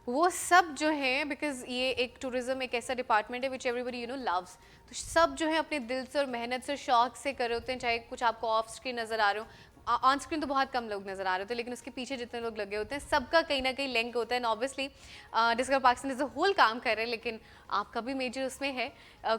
वो सब जो है, बिकॉज ये एक टूरिज्म एक ऐसा डिपार्टमेंट है विच एवरीबडी लव्स, तो सब जो है अपने दिल से और मेहनत से शौक से कर रहे होते हैं, चाहे कुछ आपको ऑफ स्क्रीन नजर आ रहे हो। ऑन स्क्रीन तो बहुत कम लोग नजर आ रहे होते हैं, लेकिन उसके पीछे जितने लोग लगे होते हैं सबका कहीं ना कहीं लिंक होता है। And obviously discover Pakistan as a whole काम कर रहे हैं, लेकिन आपका भी मेजर उसमें है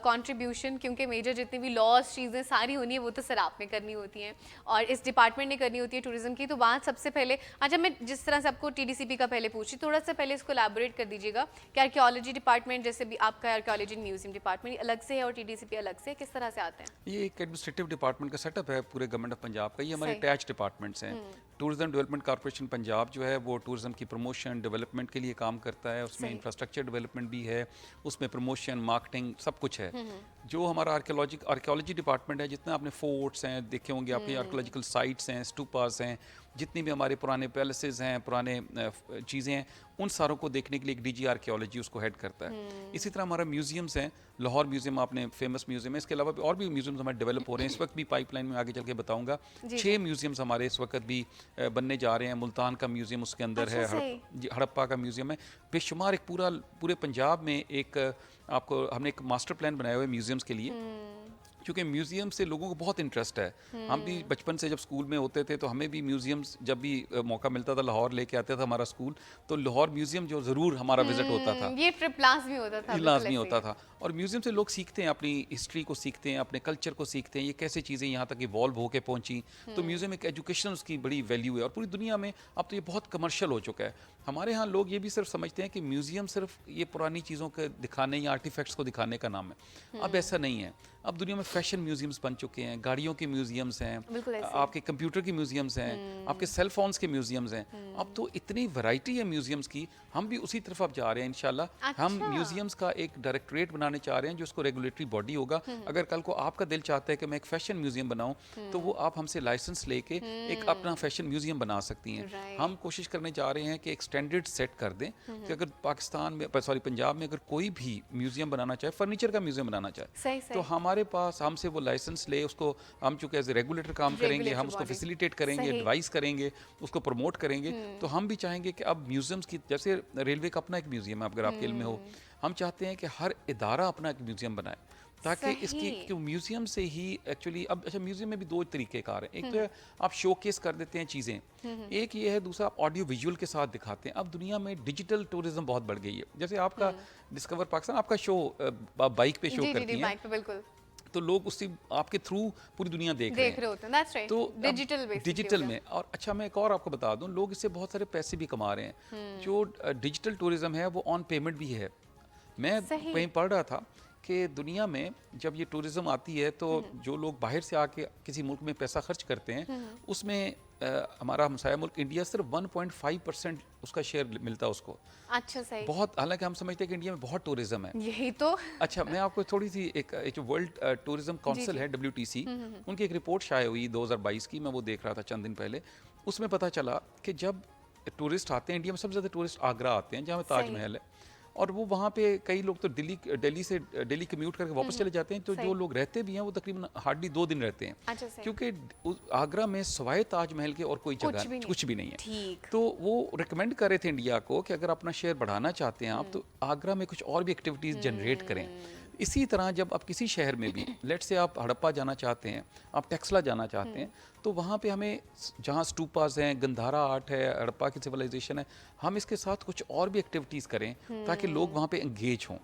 कंट्रीब्यूशन, क्योंकि मेजर जितनी भी लॉज चीज़ें सारी होनी है वो तो सर आपने करनी होती हैं और इस डिपार्टमेंट ने करनी होती है टूरिज्म की। तो बात सबसे पहले, अच्छा मैं जिस तरह से आपको टीडीसीपी का पहले पूछी, थोड़ा सा पहले इसको एलैबोरेट कर दीजिएगा कि आर्कियोलॉजी डिपार्टमेंट जैसे भी आपका आर्कियोलॉजी म्यूजियम डिपार्टमेंट अलग से है और टीडीसीपी अलग से है, किस तरह से आते हैं? ये एक एडमिनिस्ट्रेटिव डिपार्टमेंट का सेटअप है पूरे गवर्नमेंट ऑफ पंजाब का। ये हमारे सही। अटैच डिपार्टमेंट्स हैं। टूरिज्म डेवलपमेंट कॉर्पोरेशन पंजाब जो है वो टूरिज्म की प्रमोशन डेवलपमेंट के लिए काम करता है, उसमें सही। इंफ्रास्ट्रक्चर डेवलपमेंट भी है, उसमें प्रमोशन मार्केटिंग सब कुछ है। जो हमारा आर्कियोलॉजी डिपार्टमेंट है, जितने आपने फोर्ट्स हैं देखे होंगे, आपके आर्कियोलॉजिकल साइट्स हैं, स्टूपास हैं, जितनी भी हमारे पुराने पैलेसेस हैं, पुराने चीज़ें हैं, उन सारों को देखने के लिए एक डीजी आर्कियोलॉजी उसको हेड करता है। इसी तरह हमारा म्यूजियम्स हैं, लाहौर म्यूजियम आपने फेमस म्यूजियम है, इसके अलावा भी और भी म्यूजियम्स हमारे डेवलप हो रहे हैं। इस वक्त भी पाइपलाइन में आगे चल के बताऊंगा, जी 6 म्यूजियम्स हमारे इस वक्त भी बनने जा रहे हैं। मुल्तान का म्यूजियम उसके अंदर अच्छा, है, सही। हड़प्पा का म्यूजियम है, बेशुमार एक पूरे पंजाब में एक आपको हमने एक मास्टर प्लान बनाया हुआ है म्यूजियम्स के लिए। क्योंकि म्यूज़ियम से लोगों को बहुत इंटरेस्ट है। हम भी बचपन से जब स्कूल में होते थे तो हमें भी म्यूज़ियम्स जब भी मौका मिलता था लाहौर लेके आते था हमारा स्कूल, तो लाहौर म्यूज़ियम जो ज़रूर हमारा विजिट होता था। ये ट्रिप लाजमी होता था, ये बिल्कुल लाजमी ऐसे होता ही। था। और म्यूज़ियम से लोग सीखते हैं, अपनी हिस्ट्री को सीखते हैं, अपने कल्चर को सीखते हैं, ये कैसे चीज़ें यहाँ तक इवॉल्व होकर पहुँची। तो म्यूज़ियम एक एजुकेशन उसकी बड़ी वैल्यू है। और पूरी दुनिया में अब तो ये बहुत कमर्शियल हो चुका है। हमारे यहाँ लोग ये भी सिर्फ समझते हैं कि म्यूज़ियम सिर्फ ये पुरानी चीज़ों के दिखाने या आर्टिफैक्ट्स को दिखाने का नाम है। अब ऐसा नहीं है। अब दुनिया में फैशन म्यूज़ियम्स बन चुके हैं, गाड़ियों के म्यूज़ियम्स हैं, बिल्कुल ऐसे ही। आपके कंप्यूटर के म्यूज़ियम्स हैं, आपके सेल फोन्स के म्यूज़ियम्स हैं। अब तो इतनी वैरायटी है म्यूज़ियम्स की, हम भी उसी तरफ अब जा रहे हैं इंशाल्लाह। हम अच्छा। म्यूज़ियम्स का एक डायरेक्टरेट बनाने चाह रहे हैं जो उसको रेगुलेटरी बॉडी होगा। अगर कल को आपका दिल चाहता है कि मैं एक फ़ैशन म्यूज़ियम बनाऊं, तो वो आप हमसे लाइसेंस लेके एक अपना फ़ैशन म्यूज़ियम बना सकती हैं। राइट। हम कोशिश करने जा रहे हैं कि एक स्टैंडर्ड सेट कर दें कि अगर पाकिस्तान में पंजाब में अगर कोई भी म्यूज़ियम बनाना चाहे, फर्नीचर का म्यूज़ियम बनाना चाहे, सही तो सही। हमारे पास हमसे वो लाइसेंस ले, उसको हम चूँकि एज ए रेगुलेटर काम करेंगे, रेगुलेटरी हम उसको बॉडी। फैसिलिटेट करेंगे, सही। एडवाइस करेंगे, उसको प्रमोट करेंगे। तो हम भी चाहेंगे कि अब म्यूज़ियम्स की, जैसे रेलवे का अपना एक म्यूज़ियम है अगर आपके इल्म में हो, हम चाहते हैं कि हर इदारा अपना एक म्यूज़ियम बनाए, ताकि इसकी सही। क्यों म्यूज़ियम से ही एक्चुअली अब अच्छा म्यूज़ियम में भी दो तरीके कार हैं। एक तो है आप शोकेस कर देते हैं चीज़ें, एक ये है, दूसरा आप ऑडियो विजुअल के साथ दिखाते हैं। अब दुनिया में डिजिटल टूरिज्म बहुत बढ़ गई है। जैसे आपका डिस्कवर पाकिस्तान, आपका शो बाइक पे शो जी जी करती जी, हैं, बाइक पे बिल्कुल तो लोग उससे आपके थ्रू पूरी दुनिया देख रहे देख हैं। रहे होते हैं, दैट्स राइट। तो डिजिटल बेसिकली डिजिटल में, और अच्छा मैं एक और आपको बता दूं, लोग इससे बहुत सारे पैसे भी कमा रहे हैं। जो डिजिटल टूरिज्म है वो ऑन पेमेंट भी है। मैं सही। कहीं पढ़ रहा था कि दुनिया में जब ये टूरिज्म आती है तो जो लोग बाहर से आके किसी मुल्क में पैसा खर्च करते हैं, उसमें हमारा हमसाया मुल्क इंडिया सिर्फ 1.5% उसका शेयर मिलता है उसको। अच्छा, सही। बहुत, हालांकि हम समझते हैं कि इंडिया में बहुत टूरिज्म है। यही तो। अच्छा मैं आपको थोड़ी सी एक जो वर्ल्ड टूरिज्म काउंसिल जी। है WTC, उनकी एक रिपोर्ट शाये हुई 2022 की, मैं वो देख रहा था चंद दिन पहले। उसमें पता चला कि जब टूरिस्ट आते हैं, इंडिया में सबसे ज़्यादा टूरिस्ट आगरा आते हैं जहाँ सही। ताजमहल है, और वो वहाँ पे कई लोग तो दिल्ली कम्यूट करके वापस चले जाते हैं। तो सही। जो लोग रहते भी हैं वो तकरीबन हार्डली 2 दिन रहते हैं, अच्छा, सही। क्योंकि आगरा में सवाए ताजमहल के और कोई जगह कुछ भी नहीं है। ठीक। तो वो रिकमेंड कर रहे थे इंडिया को कि अगर अपना शेयर बढ़ाना चाहते हैं आप, तो आगरा में कुछ और भी एक्टिविटीज़ जनरेट करें। इसी तरह जब आप किसी शहर में भी, लेट से आप हड़प्पा जाना चाहते हैं, आप टेक्सला जाना चाहते हैं, तो वहाँ पे हमें जहाँ स्टूपास हैं, गंधारा आर्ट है, हड़प्पा की सिविलाइजेशन है, हम इसके साथ कुछ और भी एक्टिविटीज़ करें ताकि लोग वहाँ पे एंगेज हों।